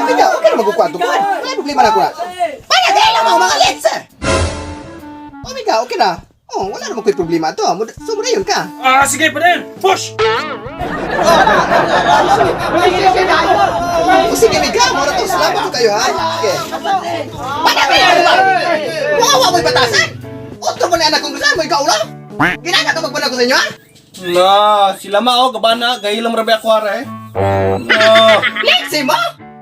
Ikaw, okay na magkukwanto ko. May problema na ko na. Panagay lang mga gets! Ikaw, okay na. Wala naman ko'y problema ito. Sobra yun ka. Sige pa rin! Push! Sige, Mika. Muna to. Salamat ko kayo, ha? Okay. Panagay lang ba? Wawa mo'y batasan? Otro mo na anak kong gusto mo, ikaw ulo? Ginagawa ka magbanag ko sa inyo, ha? Na, sila mao, kabana, gahilang marabi ako ara eh. Lensi mo?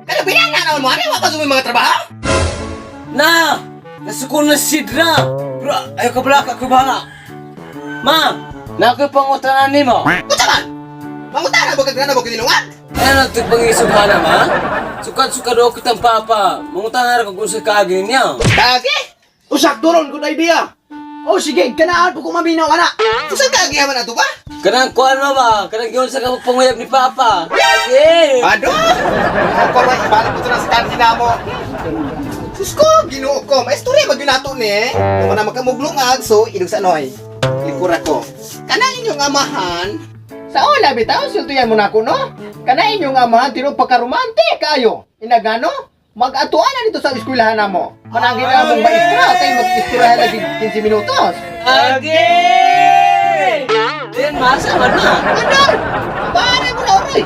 Kaya pinananawan mo, ano? Wapasok mo yung mga trabaho? Na! Nasukol na sidra! Pero ayaw ka pala kakabala! Ma! Nakoy pangutanan ni mo! Punta man! Mangutana ba kagana ba kinilungan? Ano natin pangisugana, ma? Sukat-sukat ako kitang papa! Mangutanan ka kung sa kagin niya! Kagi? Usak doron, good idea! Sige, kanaan po kung maminaw, anak. Saan kagi haman na ito ba? Kanang kuhan mo ba? Kanang yun sa kapagpanguyab ni papa! Agi! Ado! Ako ba, ibalik ko ito na sa kanina mo. Sus ko, ginoo ko. May istorya mag-ginato ni eh. Kung na magkamuglungag, so, ilog sa noy. Likura ko. Kanang inyong amahan. Sa ola, bitaw, sultuyan mo na ako, no? Kanaan inyong amahan, tino pagkaromante kayo. Inagano? Mag-atuan na dito sa eskwelahan na mo. Manangin na mong maestra, tayo mag-eskwelahan lagi 15 minutos. Agi! Then masa man na! Andar! Pare mo na, Oroy!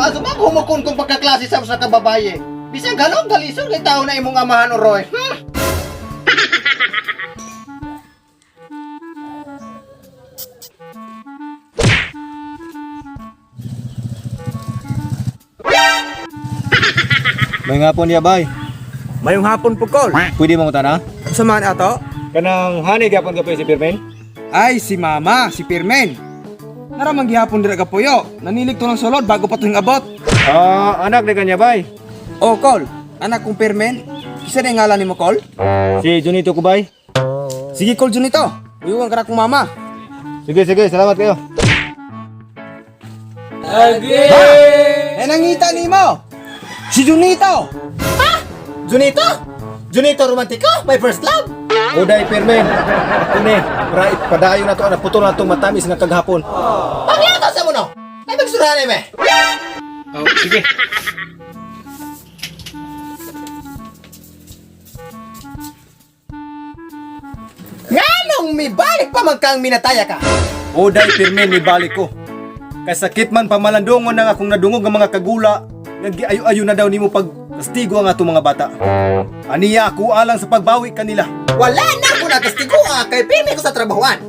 Aso ba humukon kong pagkaklase sa kababaye? Bisang galong galisong kay tao na imong amahan, Oroy. May hapon niya bay. Mayong hapon po, Col. Pwede mo utana? Samahan ato? Kanang hani gapon ka si Pirmen? Ay, si Mama, si Pirmen. Naramang gihapon dira ka puyo. Nanilig to ng sulod bago pa to abot. Anak na kanya bay. Oh, Col. Anak kong Pirmen. Kisa na yung ngalan ni mo, Col? Si Junito ko bay. Sige, Col, Junito. Uyugan ka na kong mama. Sige, salamat kayo. Agi! Nangita ni mo! Si Junito! Junito? Junito romantiko? My first love? Uday Pirmen. Kuni, para padayo na to, naputol na to matamis nga kaghapon. Pagyato sa mo no? Ay magsurahan eh, Sige. Nganong mi balik pa man kang minataya ka? Uday Pirmen ni balik ko. Kasakit man pamalandungon ng akong nadungog ng mga kagula. Nag-ayo-ayo na daw nimo pag kastigo ang atong mga bata. Aniya ako alang sa pagbawi kanila. Wala na ako nagastigo kay pimi ko sa trabahoan.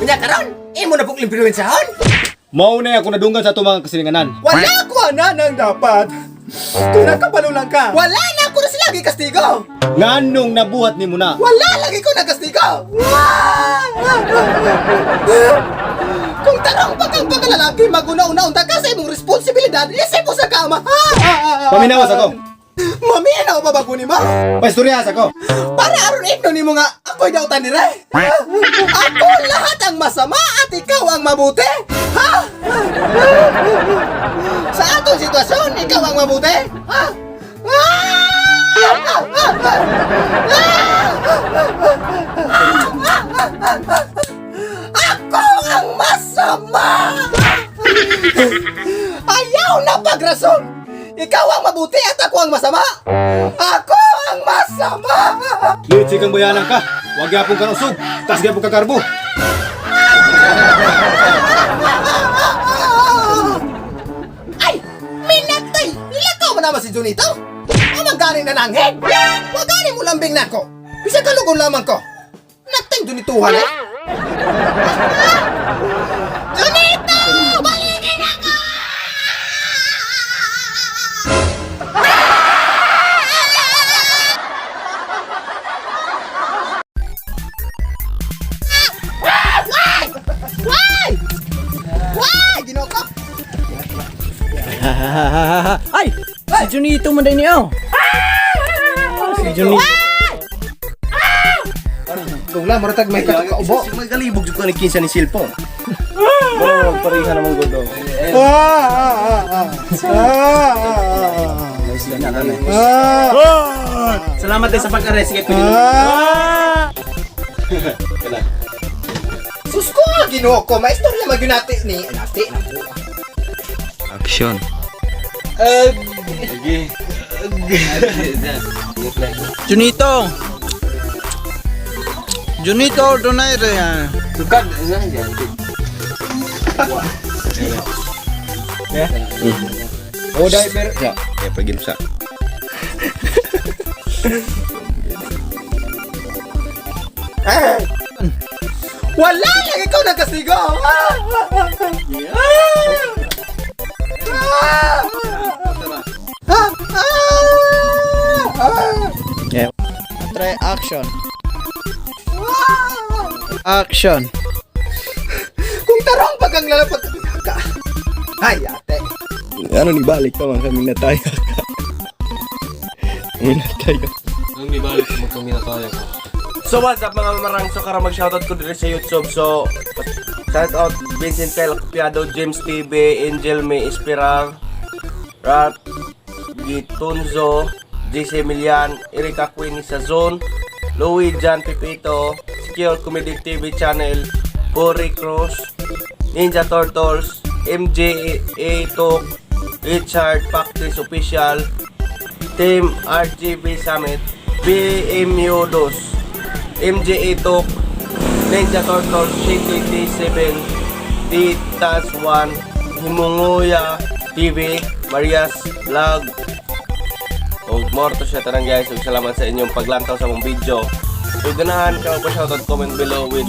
Kunya karon, imo na pong impluwensyahan. Mao na ako nadunggan sa atong mga kasilinganan. Wala ko na nang dapat. Tunakabalo lang ka. Wala na ako na silagi kastigo. Nganong nabuhat nimo na? Wala lagi ko nagastigo. Kung tarong pa kang pagkalalaki, maguna-una unta ka sa imong responsibilidad, isip mo sa kama. Paminawas ako. Maminaw pa ba ko ni ma? Pastoryas ako. Para aron igno nimo nga ako'y dautan dire. Ako lahat ang masama at ikaw ang mabuti. Ha? Sa atong sitwasyon, ikaw ang mabuti. Ha? Ako ang masama. Ayaw na pagrason. Ikaw ang mabuti at ako ang masama. Ako ang masama. Litsi kang bayanan ka. Huwag yapong kang usog. Tas yapong kang karbo. Ay! Minatay! Ilakaw mo naman si Junito! Amang galing na nanghig! Huwag galing mo lambing na ako! Bisa kalugon lamang ko! Natay Junituhan eh! Junito! Balikin ako! Why? Ginoko! Ay! Si Junito mo din niyo. Si Junito. Tungla, maratag may kakaubo. May kalibog dito ni kinsa ni cellphone. Pareha naman godo. Salamat din sa pagka-rescue ko dito. Si Sus ko, ginoo ko. Maistorya magyunati ni. Nati na po. Action. Junito. Junito, donaire yan. Bukan, nah jangan. Oh, diaper. Ya, ya pergi sa. Wala lang ikaw nagkasigo. Yeah. Try action. Action. Kung tarong pag ang lalapot ka. Ay, ate. Ano ni balik pa man kami nataya ka. Minataya. Ang dibalik mo kami na tayo. So what's up mga mamarang, so kara mag-shoutout ko dito sa YouTube. So shoutout Vincent Tel Copiado, James TV, Angel May Espiral, Rat Gitunzo, JC Milian, Erika Queenie sa Zone, Louis Jan Pipito, Secure Comedy TV Channel, Puri Cruz, Ninja Turtles, MJA Talk, Richard Practice Official, Team RGB Summit, BMU 2, MJA Talk, Ninja Turtles, Shake 27, Titas 1, Himunguya TV, Marias Vlog, o more to siya tarang guys. Ug salamat sa inyong paglantaw sa mong video. So ganahan ka magpa-shoutout, comment below with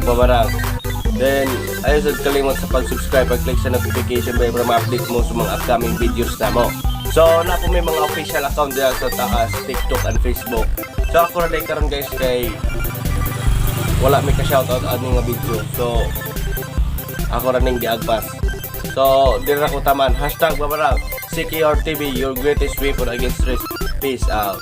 #babarag. Then ayaw sa kalimot sa pag-subscribe, pag-click sa notification bell para ma-update mo sa mga upcoming videos na mo. So na po may mga official account diyan sa taas, TikTok and Facebook. So ako rin karon guys kay wala may ka-shoutout ani nga video. So ako rin giagpas. So dira ko taman #babarag. CKR TV, your greatest weapon against stress. Peace out.